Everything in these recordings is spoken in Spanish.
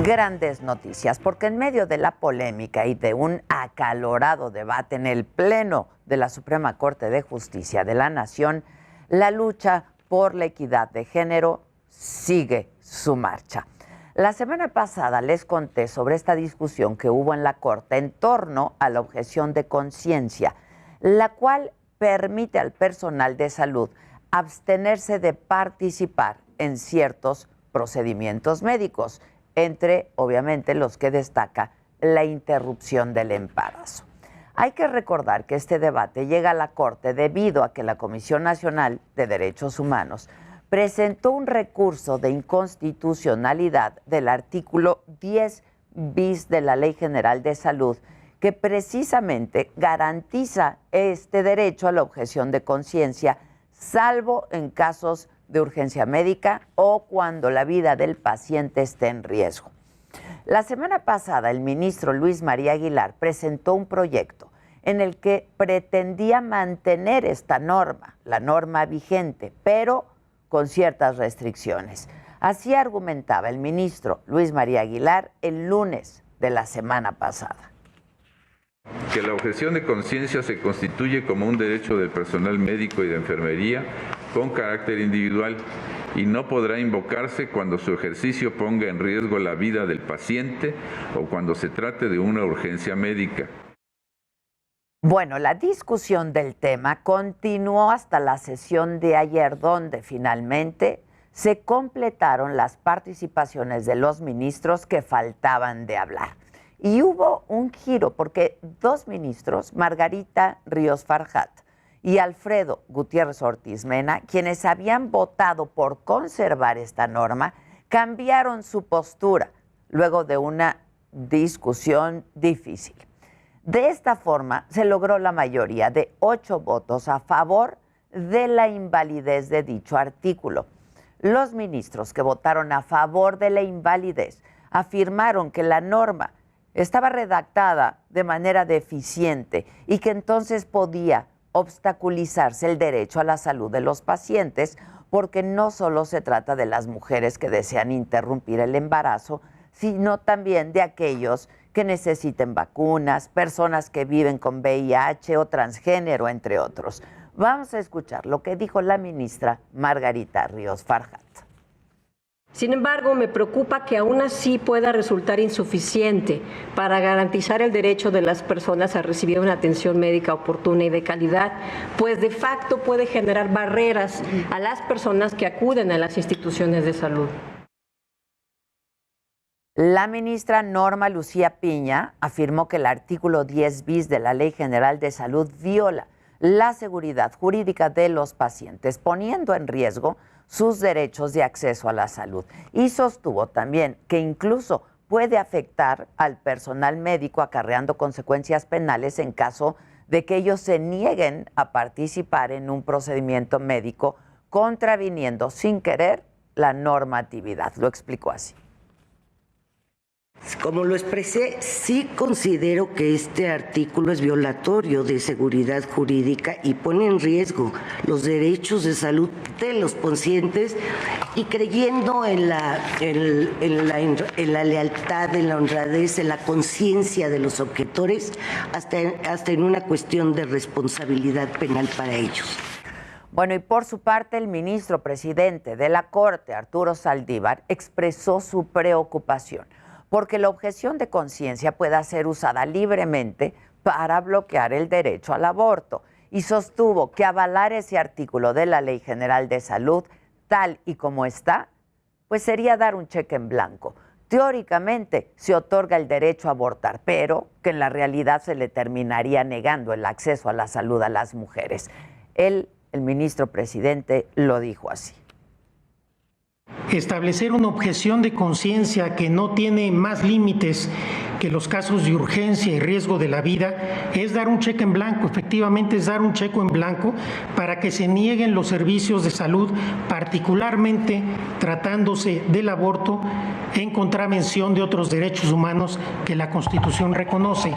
Grandes noticias, porque en medio de la polémica y de un acalorado debate en el Pleno de la Suprema Corte de Justicia de la Nación, la lucha por la equidad de género sigue su marcha. La semana pasada les conté sobre esta discusión que hubo en la Corte en torno a la objeción de conciencia, la cual permite al personal de salud abstenerse de participar en ciertos procedimientos médicos, entre, obviamente, los que destaca la interrupción del embarazo. Hay que recordar que este debate llega a la Corte debido a que la Comisión Nacional de Derechos Humanos presentó un recurso de inconstitucionalidad del artículo 10 bis de la Ley General de Salud, que precisamente garantiza este derecho a la objeción de conciencia, salvo en casos de urgencia médica o cuando la vida del paciente esté en riesgo. La semana pasada, el ministro Luis María Aguilar presentó un proyecto en el que pretendía mantener esta norma, la norma vigente, pero con ciertas restricciones. Así argumentaba el ministro Luis María Aguilar el lunes de la semana pasada. Que la objeción de conciencia se constituye como un derecho del personal médico y de enfermería con carácter individual y no podrá invocarse cuando su ejercicio ponga en riesgo la vida del paciente o cuando se trate de una urgencia médica. Bueno, la discusión del tema continuó hasta la sesión de ayer, donde finalmente se completaron las participaciones de los ministros que faltaban de hablar. Y hubo un giro porque dos ministros, Margarita Ríos Farjat y Alfredo Gutiérrez Ortiz Mena, quienes habían votado por conservar esta norma, cambiaron su postura luego de una discusión difícil. De esta forma, se logró la mayoría de 8 votos a favor de la invalidez de dicho artículo. Los ministros que votaron a favor de la invalidez afirmaron que la norma estaba redactada de manera deficiente y que entonces podía obstaculizarse el derecho a la salud de los pacientes, porque no solo se trata de las mujeres que desean interrumpir el embarazo, sino también de aquellos que necesiten vacunas, personas que viven con VIH o transgénero, entre otros. Vamos a escuchar lo que dijo la ministra Margarita Ríos Farjat. Sin embargo, me preocupa que aún así pueda resultar insuficiente para garantizar el derecho de las personas a recibir una atención médica oportuna y de calidad, pues de facto puede generar barreras a las personas que acuden a las instituciones de salud. La ministra Norma Lucía Piña afirmó que el artículo 10 bis de la Ley General de Salud viola la seguridad jurídica de los pacientes, poniendo en riesgo sus derechos de acceso a la salud. Y sostuvo también que incluso puede afectar al personal médico, acarreando consecuencias penales en caso de que ellos se nieguen a participar en un procedimiento médico, contraviniendo sin querer la normatividad. Lo explicó así. Como lo expresé, sí considero que este artículo es violatorio de seguridad jurídica y pone en riesgo los derechos de salud de los pacientes, y creyendo en la lealtad, en la honradez, en la conciencia de los objetores, hasta en una cuestión de responsabilidad penal para ellos. Bueno, y por su parte, el ministro presidente de la Corte, Arturo Saldívar, expresó su preocupación porque la objeción de conciencia pueda ser usada libremente para bloquear el derecho al aborto, y sostuvo que avalar ese artículo de la Ley General de Salud, tal y como está, pues sería dar un cheque en blanco. Teóricamente se otorga el derecho a abortar, pero que en la realidad se le terminaría negando el acceso a la salud a las mujeres. El ministro presidente lo dijo así. Establecer una objeción de conciencia que no tiene más límites que los casos de urgencia y riesgo de la vida es dar un cheque en blanco, efectivamente es dar un cheque en blanco para que se nieguen los servicios de salud, particularmente tratándose del aborto, en contravención de otros derechos humanos que la Constitución reconoce.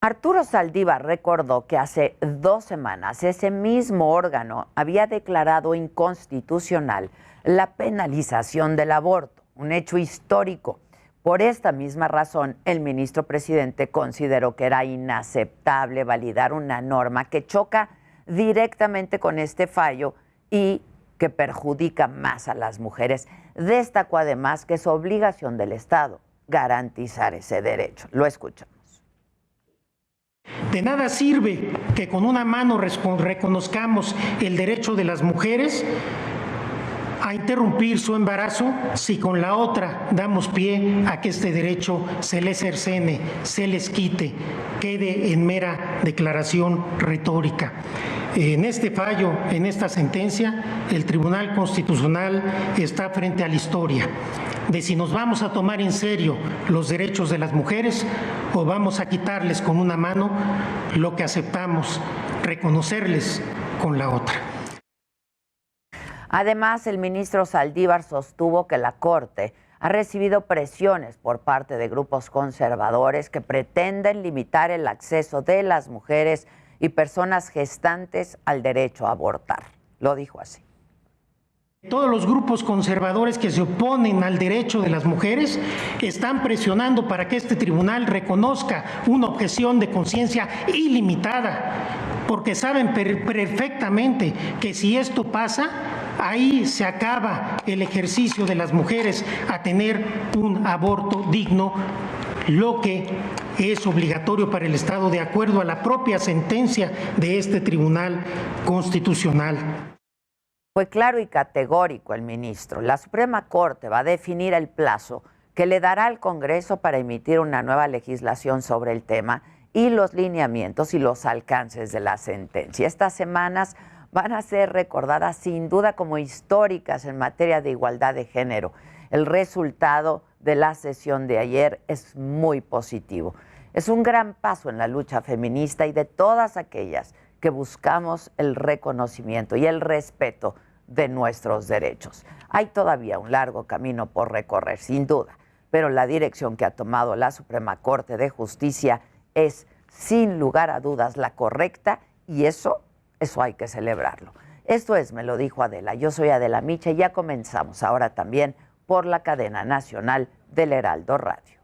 Arturo Saldívar recordó que hace 2 semanas ese mismo órgano había declarado inconstitucional la penalización del aborto, un hecho histórico. Por esta misma razón, el ministro presidente consideró que era inaceptable validar una norma que choca directamente con este fallo y que perjudica más a las mujeres. Destacó además que es obligación del Estado garantizar ese derecho. Lo escuchamos. De nada sirve que con una mano reconozcamos el derecho de las mujeres a interrumpir su embarazo si con la otra damos pie a que este derecho se les cercene, se les quite, quede en mera declaración retórica. En este fallo, en esta sentencia, el Tribunal Constitucional está frente a la historia de si nos vamos a tomar en serio los derechos de las mujeres o vamos a quitarles con una mano lo que aceptamos, reconocerles con la otra. Además, el ministro Saldívar sostuvo que la Corte ha recibido presiones por parte de grupos conservadores que pretenden limitar el acceso de las mujeres y personas gestantes al derecho a abortar. Lo dijo así. Todos los grupos conservadores que se oponen al derecho de las mujeres están presionando para que este tribunal reconozca una objeción de conciencia ilimitada, porque saben perfectamente que si esto pasa, ahí se acaba el ejercicio de las mujeres a tener un aborto digno, lo que es obligatorio para el Estado de acuerdo a la propia sentencia de este Tribunal Constitucional. Fue claro y categórico el ministro. La Suprema Corte va a definir el plazo que le dará al Congreso para emitir una nueva legislación sobre el tema y los lineamientos y los alcances de la sentencia. Estas semanas van a ser recordadas sin duda como históricas en materia de igualdad de género. El resultado de la sesión de ayer es muy positivo. Es un gran paso en la lucha feminista y de todas aquellas que buscamos el reconocimiento y el respeto de nuestros derechos. Hay todavía un largo camino por recorrer, sin duda, pero la dirección que ha tomado la Suprema Corte de Justicia es, sin lugar a dudas, la correcta y eso hay que celebrarlo. Esto es Me lo dijo Adela. Yo soy Adela Micha y ya comenzamos ahora también por la cadena nacional del Heraldo Radio.